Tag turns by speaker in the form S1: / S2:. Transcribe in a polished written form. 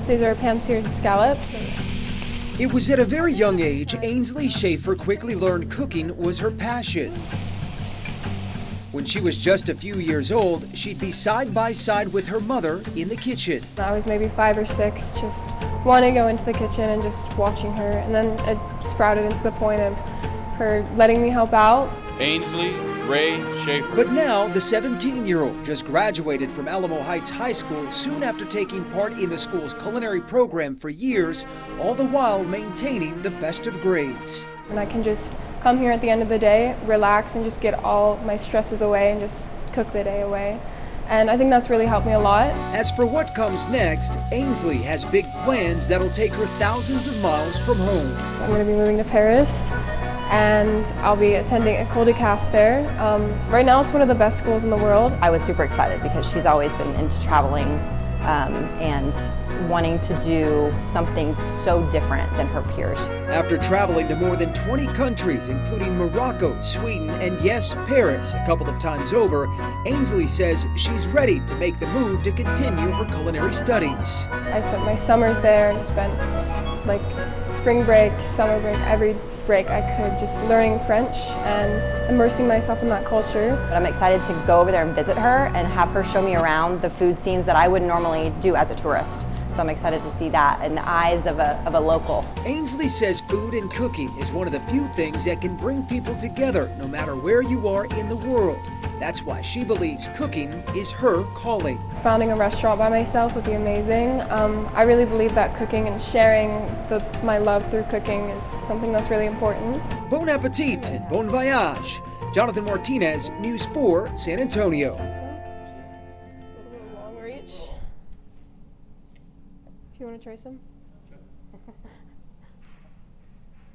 S1: These are pan-seared scallops.
S2: It was at a very young age Ainslie Schafer quickly learned cooking was her passion. When she was just a few years old, she'd be side by side with her mother in the kitchen.
S1: I was maybe 5 or 6, just wanting to go into the kitchen and just watching her. And then it sprouted into the point of her letting me help out.
S3: Ainslie Ray Schafer.
S2: But now, the 17-year-old just graduated from Alamo Heights High School soon after taking part in the school's culinary program for years, all the while maintaining the best of grades.
S1: And I can just come here at the end of the day, relax, and just get all my stresses away and just cook the day away. And I think that's really helped me a lot.
S2: As for what comes next, Ainslie has big plans that'll take her thousands of miles from home.
S1: I'm going to be moving to Paris, and I'll be attending École de Casse there. Right now it's one of the best schools in the world.
S4: I was super excited because she's always been into traveling and wanting to do something so different than her peers.
S2: After traveling to more than 20 countries, including Morocco, Sweden, and yes, Paris a couple of times over, Ainslie says she's ready to make the move to continue her culinary studies.
S1: I spent my summers there and spent like spring break, summer break, every break I could, just learning French and immersing myself in that culture.
S4: But I'm excited to go over there and visit her and have her show me around the food scenes that I wouldn't normally do as a tourist. So I'm excited to see that in the eyes of a local.
S2: Ainslie says food and cooking is one of the few things that can bring people together no matter where you are in the world. That's why she believes cooking is her calling.
S1: Founding a restaurant by myself would be amazing. I really believe that cooking and sharing my love through cooking is something that's really important.
S2: Bon appetit and bon voyage. Jonathan Martinez, News 4, San Antonio.
S1: It's a little bit of long reach. If you want to try some?